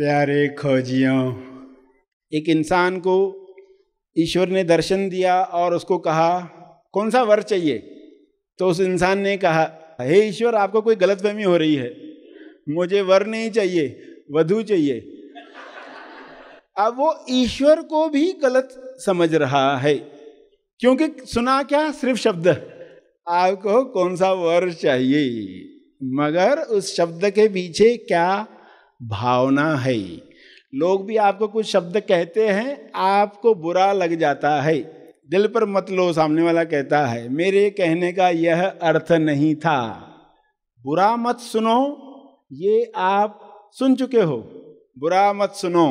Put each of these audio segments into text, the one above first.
प्यारे खोजियों, एक इंसान को ईश्वर ने दर्शन दिया और उसको कहा कौन सा वर चाहिए। तो उस इंसान ने कहा, हे ईश्वर, आपको कोई गलतफहमी हो रही है, मुझे वर नहीं चाहिए, वधू चाहिए। अब वो ईश्वर को भी गलत समझ रहा है, क्योंकि सुना क्या, सिर्फ शब्द, आपको कौन सा वर चाहिए, मगर उस शब्द के पीछे क्या भावना है। लोग भी आपको कुछ शब्द कहते हैं, आपको बुरा लग जाता है, दिल पर मत लो। सामने वाला कहता है मेरे कहने का यह अर्थ नहीं था, बुरा मत सुनो, ये आप सुन चुके हो, बुरा मत सुनो।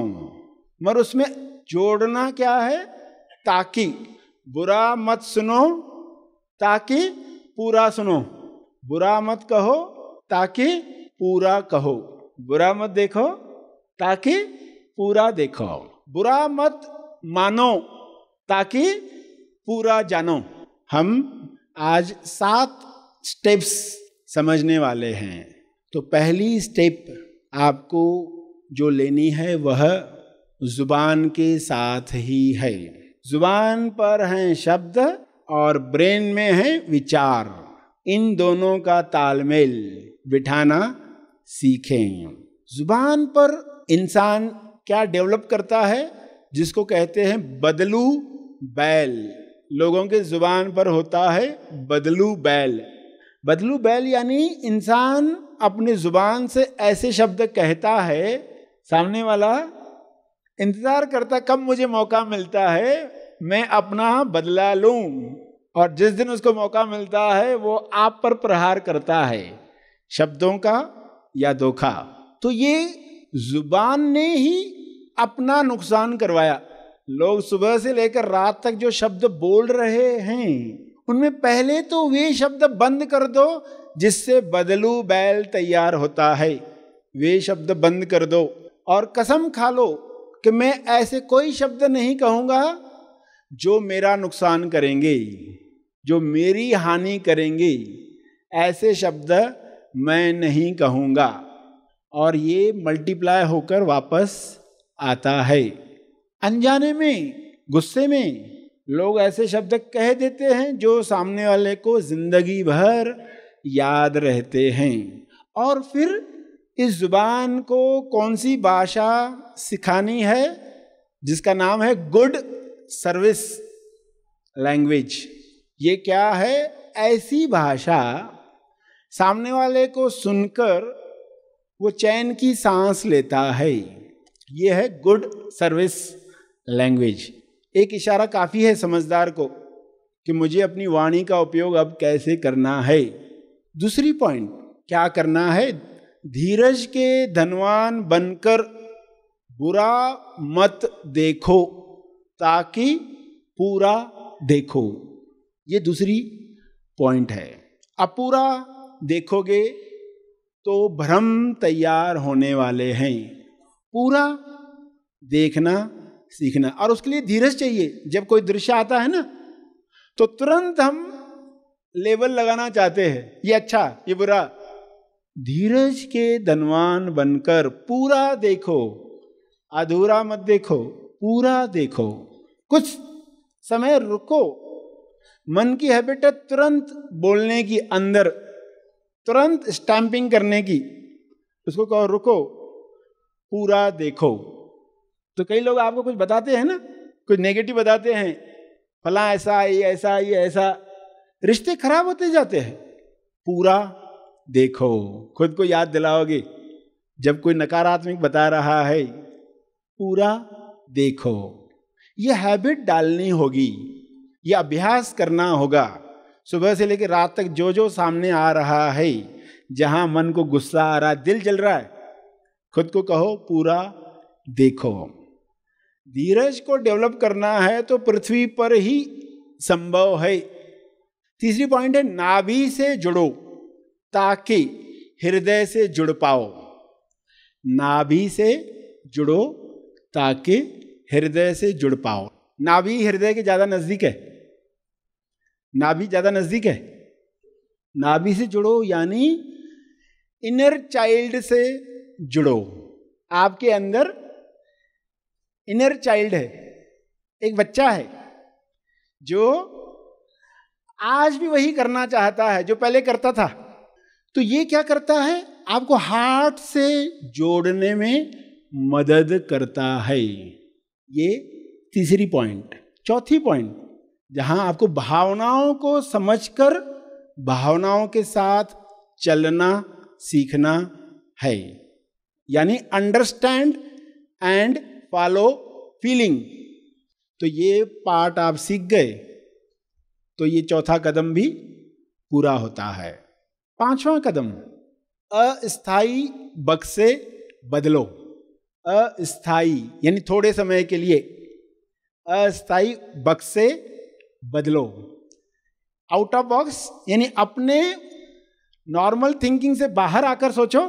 मगर उसमें जोड़ना क्या है, ताकि बुरा मत सुनो ताकि पूरा सुनो, बुरा मत कहो ताकि पूरा कहो, बुरा मत देखो ताकि पूरा देखो, बुरा मत मानो ताकि पूरा जानो। हम आज 7 स्टेप्स समझने वाले हैं। तो पहली स्टेप आपको जो लेनी है वह जुबान के साथ ही है। जुबान पर हैं शब्द और ब्रेन में है विचार, इन दोनों का तालमेल बिठाना सीखें। जुबान पर इंसान क्या डेवलप करता है, जिसको कहते हैं बदलू बैल। लोगों के जुबान पर होता है बदलू बैल। बदलू बैल यानी इंसान अपनी जुबान से ऐसे शब्द कहता है, सामने वाला इंतजार करता कब मुझे मौका मिलता है मैं अपना बदला लूं, और जिस दिन उसको मौका मिलता है वो आप पर प्रहार करता है, शब्दों का या धोखा। तो ये जुबान ने ही अपना नुकसान करवाया। लोग सुबह से लेकर रात तक जो शब्द बोल रहे हैं, उनमें पहले तो वे शब्द बंद कर दो जिससे बदलू बैल तैयार होता है। वे शब्द बंद कर दो और कसम खा लो कि मैं ऐसे कोई शब्द नहीं कहूंगा जो मेरा नुकसान करेंगे, जो मेरी हानि करेंगे। ऐसे शब्द मैं नहीं कहूंगा, और ये मल्टीप्लाई होकर वापस आता है। अनजाने में, गुस्से में लोग ऐसे शब्द कह देते हैं जो सामने वाले को जिंदगी भर याद रहते हैं। और फिर इस जुबान को कौन सी भाषा सिखानी है, जिसका नाम है गुड सर्विस लैंग्वेज। ये क्या है, ऐसी भाषा सामने वाले को सुनकर वो चैन की सांस लेता है। ये है गुड सर्विस लैंग्वेज। एक इशारा काफी है समझदार को कि मुझे अपनी वाणी का उपयोग अब कैसे करना है। दूसरी पॉइंट क्या करना है, धीरज के धनवान बनकर बुरा मत देखो ताकि पूरा देखो। ये दूसरी पॉइंट है। अब पूरा देखोगे तो भ्रम तैयार होने वाले हैं। पूरा देखना सीखना, और उसके लिए धीरज चाहिए। जब कोई दृश्य आता है ना, तो तुरंत हम लेबल लगाना चाहते हैं, ये अच्छा ये बुरा। धीरज के धनवान बनकर पूरा देखो, अधूरा मत देखो, पूरा देखो। कुछ समय रुको। मन की हैबिट है तुरंत बोलने की, अंदर तुरंत स्टैंपिंग करने की। उसको कहो रुको, पूरा देखो। तो कई लोग आपको कुछ बताते हैं ना, कुछ नेगेटिव बताते हैं, फला ऐसा, ये ऐसा, ये ऐसा, रिश्ते खराब होते जाते हैं। पूरा देखो। खुद को याद दिलाओगे जब कोई नकारात्मक बता रहा है, पूरा देखो। ये हैबिट डालनी होगी, ये अभ्यास करना होगा। सुबह से लेकर रात तक जो जो सामने आ रहा है, जहां मन को गुस्सा आ रहा है, दिल जल रहा है, खुद को कहो पूरा देखो। धीरज को डेवलप करना है तो पृथ्वी पर ही संभव है। तीसरी पॉइंट है नाभि से जुड़ो ताकि हृदय से जुड़ पाओ। नाभि से जुड़ो ताकि हृदय से जुड़ पाओ। नाभि हृदय के ज्यादा नजदीक है, नाभि ज्यादा नजदीक है। नाभि से जुड़ो यानी इनर चाइल्ड से जुड़ो। आपके अंदर इनर चाइल्ड है, एक बच्चा है जो आज भी वही करना चाहता है जो पहले करता था। तो ये क्या करता है, आपको हार्ट से जोड़ने में मदद करता है। ये तीसरी पॉइंट। चौथी पॉइंट, जहां आपको भावनाओं को समझकर भावनाओं के साथ चलना सीखना है, यानी अंडरस्टैंड एंड फॉलो फीलिंग। तो ये पार्ट आप सीख गए तो ये चौथा कदम भी पूरा होता है। पांचवा कदम, अस्थाई बक्से बदलो। अस्थाई यानी थोड़े समय के लिए, अस्थाई बक्से बदलो। आउट ऑफ बॉक्स यानी अपने नॉर्मल थिंकिंग से बाहर आकर सोचो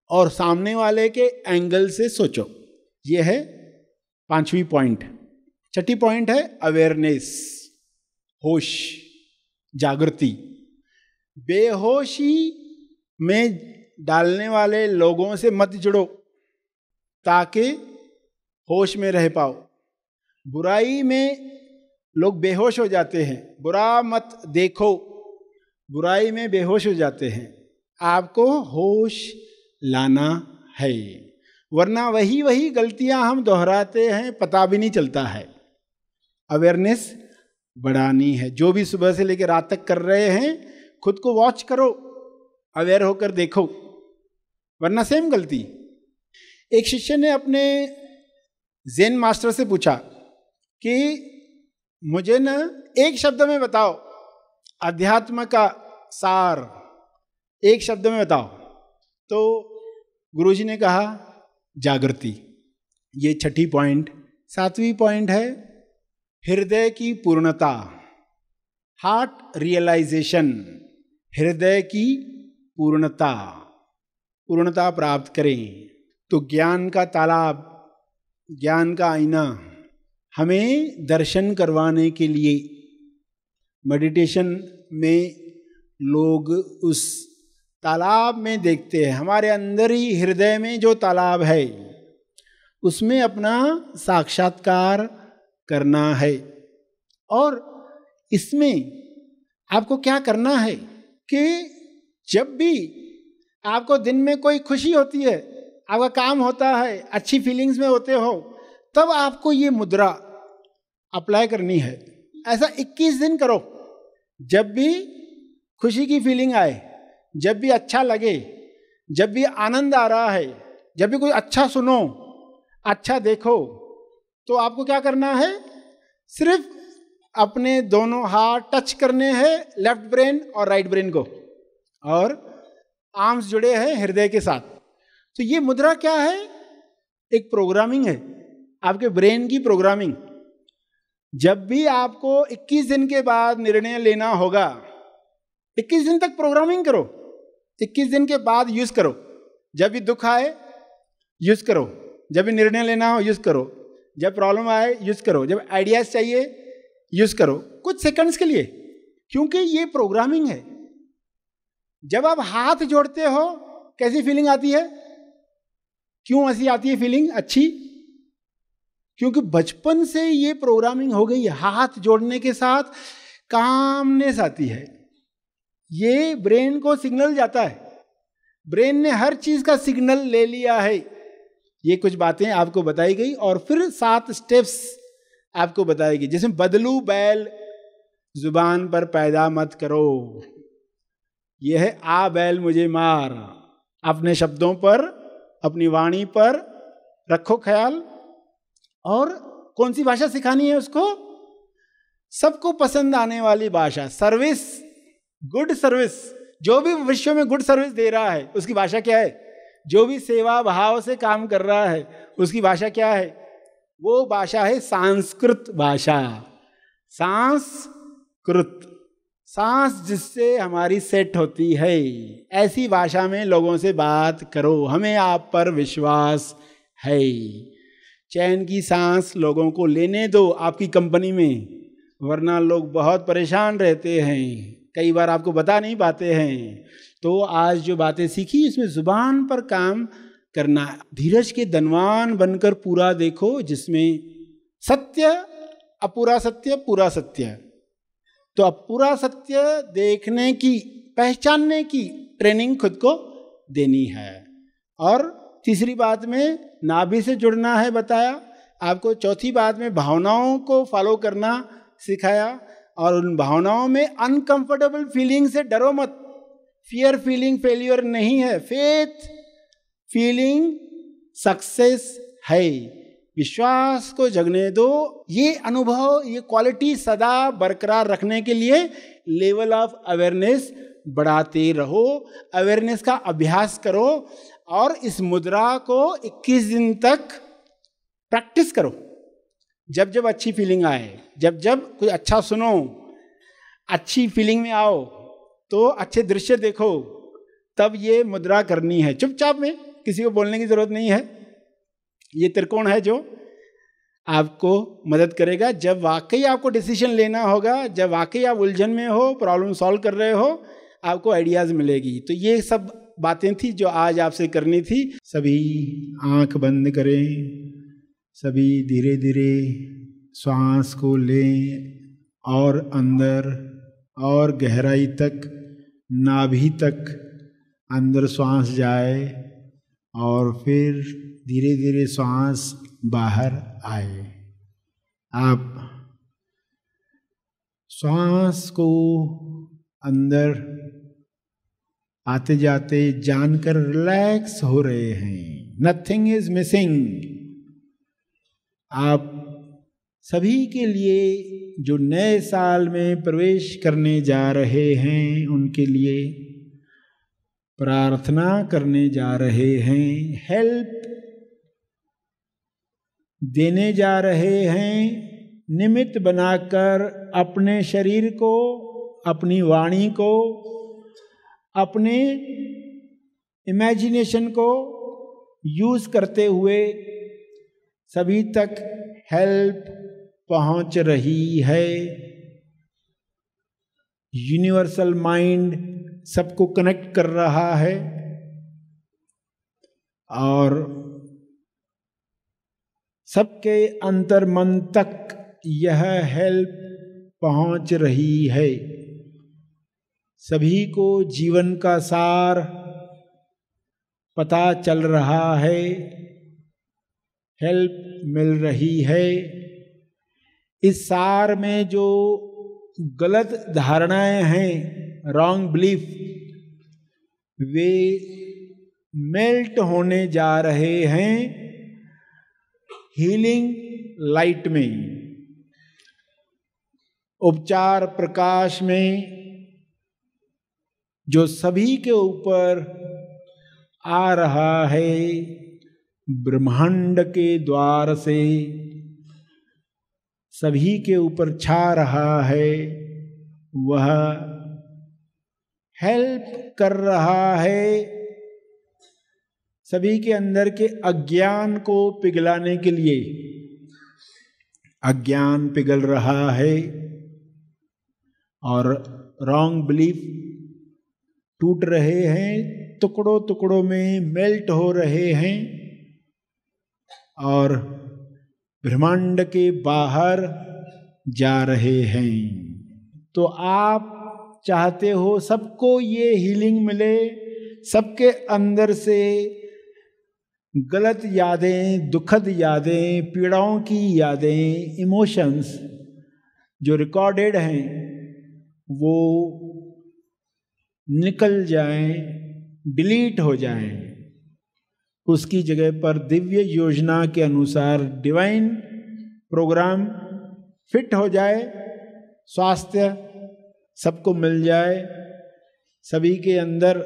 और सामने वाले के एंगल से सोचो। यह है पांचवी पॉइंट। छठी पॉइंट है अवेयरनेस, होश, जागृति। बेहोशी में डालने वाले लोगों से मत जुड़ो ताकि होश में रह पाओ। बुराई में लोग बेहोश हो जाते हैं, बुरा मत देखो, बुराई में बेहोश हो जाते हैं। आपको होश लाना है, वरना वही वही गलतियां हम दोहराते हैं, पता भी नहीं चलता है। अवेयरनेस बढ़ानी है। जो भी सुबह से लेकर रात तक कर रहे हैं, खुद को वॉच करो, अवेयर होकर देखो, वरना सेम गलती। एक शिष्य ने अपने ज़ेन मास्टर से पूछा कि मुझे न एक शब्द में बताओ, अध्यात्म का सार एक शब्द में बताओ। तो गुरुजी ने कहा जागृति। ये छठी पॉइंट। सातवीं पॉइंट है हृदय की पूर्णता, हार्ट रियलाइजेशन। हृदय की पूर्णता प्राप्त करें। तो ज्ञान का तालाब, ज्ञान का आईना हमें दर्शन करवाने के लिए मेडिटेशन में लोग उस तालाब में देखते हैं। हमारे अंदर ही हृदय में जो तालाब है उसमें अपना साक्षात्कार करना है। और इसमें आपको क्या करना है कि जब भी आपको दिन में कोई खुशी होती है, आपका काम होता है, अच्छी फीलिंग्स में होते हो, तब आपको ये मुद्रा अप्लाई करनी है। ऐसा 21 दिन करो। जब भी खुशी की फीलिंग आए, जब भी अच्छा लगे, जब भी आनंद आ रहा है, जब भी कोई अच्छा सुनो, अच्छा देखो, तो आपको क्या करना है, सिर्फ अपने दोनों हाथ टच करने हैं, लेफ्ट ब्रेन और राइट ब्रेन को, और आर्म्स जुड़े हैं हृदय के साथ। तो ये मुद्रा क्या है, एक प्रोग्रामिंग है, आपके ब्रेन की प्रोग्रामिंग। जब भी आपको 21 दिन के बाद निर्णय लेना होगा, 21 दिन तक प्रोग्रामिंग करो, 21 दिन के बाद यूज करो। जब भी दुख आए यूज करो, जब भी निर्णय लेना हो यूज करो, जब प्रॉब्लम आए यूज करो, जब आइडियाज चाहिए यूज करो, कुछ सेकंड्स के लिए, क्योंकि ये प्रोग्रामिंग है। जब आप हाथ जोड़ते हो कैसी फीलिंग आती है? क्यों ऐसी आती है फीलिंग अच्छी? क्योंकि बचपन से ये प्रोग्रामिंग हो गई है। हाथ जोड़ने के साथ कामनेस आती है, ये ब्रेन को सिग्नल जाता है। ब्रेन ने हर चीज का सिग्नल ले लिया है। ये कुछ बातें आपको बताई गई और फिर 7 स्टेप्स आपको बताई गई, जैसे बदलू बैल जुबान पर पैदा मत करो। यह है आ बैल मुझे मार। अपने शब्दों पर, अपनी वाणी पर रखो ख्याल। और कौन सी भाषा सिखानी है उसको? सबको पसंद आने वाली भाषा, सर्विस, गुड सर्विस। जो भी विश्व में गुड सर्विस दे रहा है उसकी भाषा क्या है? जो भी सेवा भाव से काम कर रहा है उसकी भाषा क्या है? वो भाषा है संस्कृत भाषा। संस्कृत, सांस जिससे हमारी सेट होती है, ऐसी भाषा में लोगों से बात करो। हमें आप पर विश्वास है। चैन की सांस लोगों को लेने दो आपकी कंपनी में, वरना लोग बहुत परेशान रहते हैं, कई बार आपको बता नहीं पाते हैं। तो आज जो बातें सीखी इसमें जुबान पर काम करना। धीरज के धनवान बनकर पूरा देखो, जिसमें सत्य, अपूरा सत्य, पूरा सत्य। तो अपूरा सत्य देखने की, पहचानने की ट्रेनिंग खुद को देनी है। और तीसरी बात में नाभि से जुड़ना है बताया आपको। चौथी बात में भावनाओं को फॉलो करना सिखाया, और उन भावनाओं में अनकंफर्टेबल फीलिंग से डरो मत। फियर फीलिंग फेल्यूर नहीं है, फेथ फीलिंग सक्सेस है। विश्वास को जगने दो। ये अनुभव, ये क्वालिटी सदा बरकरार रखने के लिए लेवल ऑफ अवेयरनेस बढ़ाते रहो, अवेयरनेस का अभ्यास करो, और इस मुद्रा को 21 दिन तक प्रैक्टिस करो। जब जब अच्छी फीलिंग आए, जब जब कुछ अच्छा सुनो, अच्छी फीलिंग में आओ, तो अच्छे दृश्य देखो, तब ये मुद्रा करनी है चुपचाप में, किसी को बोलने की जरूरत नहीं है। ये त्रिकोण है जो आपको मदद करेगा। जब वाकई आपको डिसीजन लेना होगा, जब वाकई आप उलझन में हो, प्रॉब्लम सॉल्व कर रहे हो, आपको आइडियाज मिलेगी। तो ये सब बातें थी जो आज आपसे करनी थी। सभी आंख बंद करें, सभी धीरे धीरे श्वास को लें और अंदर और गहराई तक, नाभि तक अंदर श्वास जाए, और फिर धीरे धीरे श्वास बाहर आए। आप श्वास को अंदर आते जाते जानकर रिलैक्स हो रहे हैं। Nothing is missing. आप सभी के लिए जो नए साल में प्रवेश करने जा रहे हैं, उनके लिए प्रार्थना करने जा रहे हैं, हेल्प देने जा रहे हैं, निमित्त बनाकर अपने शरीर को, अपनी वाणी को, अपने इमेजिनेशन को यूज करते हुए सभी तक हेल्प पहुंच रही है। यूनिवर्सल माइंड सबको कनेक्ट कर रहा है, और सबके अंतर मन तक यह हेल्प पहुंच रही है। सभी को जीवन का सार पता चल रहा है, हेल्प मिल रही है। इस सार में जो गलत धारणाएं हैं, रॉन्ग बिलीफ, वे मेल्ट होने जा रहे हैं हीलिंग लाइट में, उपचार प्रकाश में, जो सभी के ऊपर आ रहा है ब्रह्मांड के द्वार से, सभी के ऊपर छा रहा है। वह हेल्प कर रहा है सभी के अंदर के अज्ञान को पिघलाने के लिए। अज्ञान पिघल रहा है और रॉन्ग बिलीफ टूट रहे हैं, टुकड़ों टुकड़ों में मेल्ट हो रहे हैं, और ब्रह्मांड के बाहर जा रहे हैं। तो आप चाहते हो सबको ये हीलिंग मिले, सबके अंदर से गलत यादें, दुखद यादें, पीड़ाओं की यादें, इमोशंस जो रिकॉर्डेड हैं वो निकल जाएं, डिलीट हो जाएं। उसकी जगह पर दिव्य योजना के अनुसार डिवाइन प्रोग्राम फिट हो जाए, स्वास्थ्य सबको मिल जाए, सभी के अंदर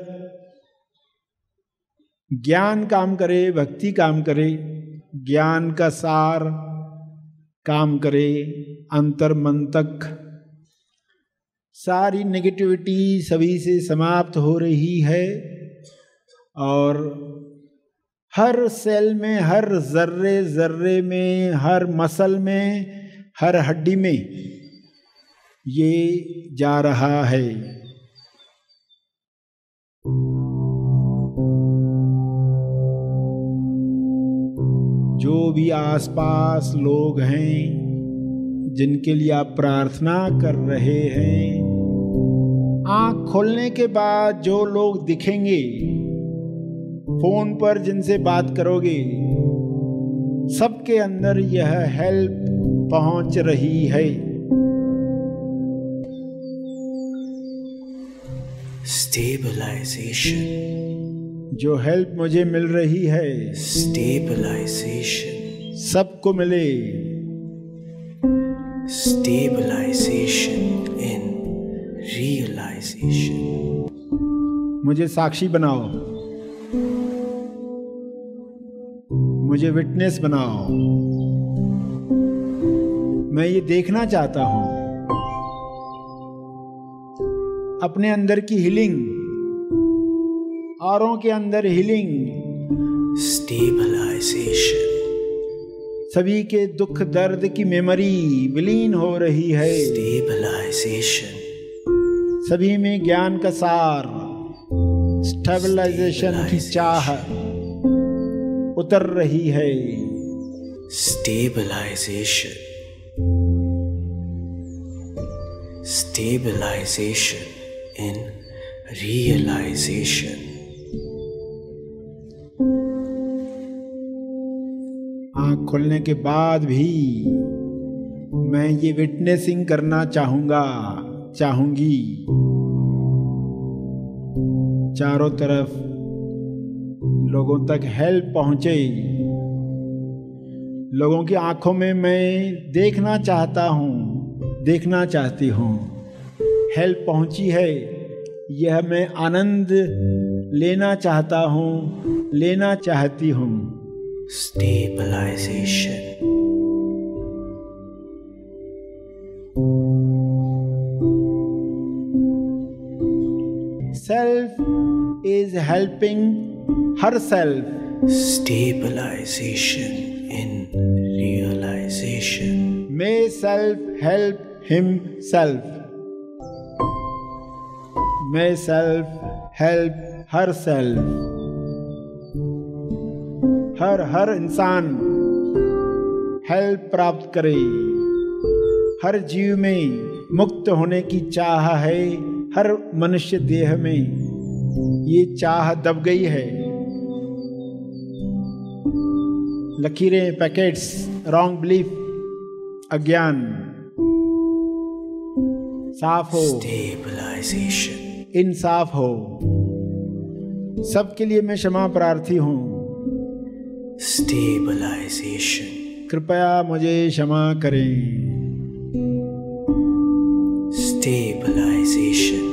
ज्ञान काम करे, भक्ति काम करे, ज्ञान का सार काम करे, अंतर मन तक सारी नेगेटिविटी सभी से समाप्त हो रही है, और हर सेल में, हर जर्रे जर्रे में, हर मसल में, हर हड्डी में ये जा रहा है। जो भी आसपास लोग हैं जिनके लिए आप प्रार्थना कर रहे हैं, आँख खोलने के बाद जो लोग दिखेंगे, फोन पर जिनसे बात करोगे, सबके अंदर यह हेल्प पहुंच रही है। स्टेबलाइजेशन, जो हेल्प मुझे मिल रही है, स्टेबलाइजेशन, सबको मिले। स्टेबलाइजेशन इन रियलाइजेशन। मुझे साक्षी बनाओ, मुझे विटनेस बनाओ। मैं ये देखना चाहता हूं अपने अंदर की हीलिंग, औरों के अंदर हीलिंग। स्टेबलाइजेशन, सभी के दुख दर्द की मेमोरी विलीन हो रही है। स्टेबलाइजेशन, सभी में ज्ञान का सार, स्टेबलाइजेशन की चाह उतर रही है। स्टेबलाइजेशन, स्टेबलाइजेशन इन रियलाइजेशन। आँख खोलने के बाद भी मैं ये विटनेसिंग करना चाहूंगी। चारों तरफ लोगों तक हेल्प पहुंचे। लोगों की आंखों में मैं देखना चाहती हूँ। हेल्प पहुंची है, यह मैं आनंद लेना चाहती हूँ। Stabilization, self is helping herself. Stabilization in realization. May self help himself. May self help herself. हर इंसान हेल्प प्राप्त करे। हर जीव में मुक्त होने की चाह है। हर मनुष्य देह में ये चाह दब गई है। लकीरें, पैकेट्स, रॉन्ग बिलीफ, अज्ञान साफ हो। स्टेबलाइजेशन, इंसाफ हो। सबके लिए मैं क्षमा प्रार्थी हूँ। स्टेबलाइजेशन, कृपया मुझे क्षमा करें। स्टेबलाइजेशन,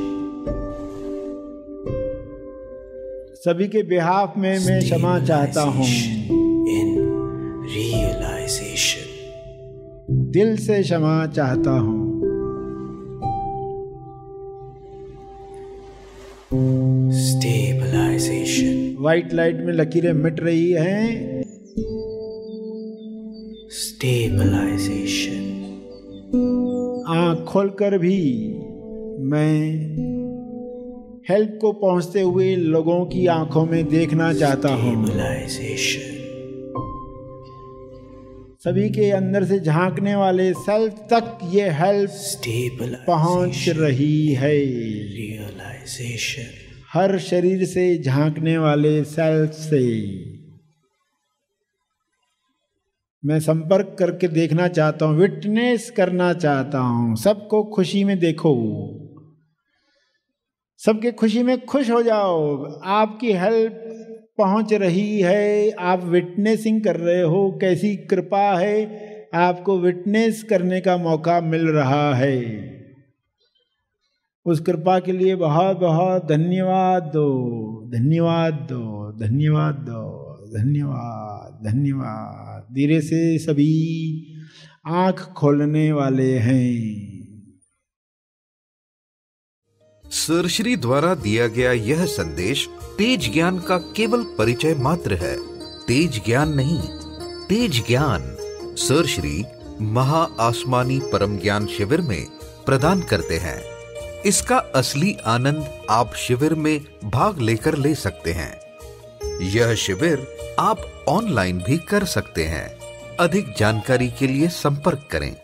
सभी के बिहाफ में मैं क्षमा चाहता हूँ। इन रियलाइजेशन, दिल से क्षमा चाहता हूँ। स्टेबलाइजेशन, व्हाइट लाइट में लकीरें मिट रही हैं। स्टेबलाइजेशन, आँख खोलकर भी मैं हेल्प को पहुंचते हुए लोगों की आंखों में देखना चाहता हूँ। सभी के अंदर से झांकने वाले सेल्फ तक ये हेल्प पहुंच रही है। रियलाइजेशन, हर शरीर से झांकने वाले सेल्फ से मैं संपर्क करके देखना चाहता हूँ, विटनेस करना चाहता हूँ। सबको खुशी में देखो, सबके खुशी में खुश हो जाओ। आपकी हेल्प पहुंच रही है, आप विटनेसिंग कर रहे हो। कैसी कृपा है, आपको विटनेस करने का मौका मिल रहा है। उस कृपा के लिए बहुत बहुत धन्यवाद दो, धन्यवाद दो, धन्यवाद दो, धन्यवाद, धन्यवाद। धीरे से सभी आंख खोलने वाले हैं। सरश्री द्वारा दिया गया यह संदेश तेज ज्ञान का केवल परिचय मात्र है, तेज ज्ञान नहीं। तेज ज्ञान सरश्री महा आसमानी परम ज्ञान शिविर में प्रदान करते हैं। इसका असली आनंद आप शिविर में भाग लेकर ले सकते हैं। यह शिविर आप ऑनलाइन भी कर सकते हैं। अधिक जानकारी के लिए संपर्क करें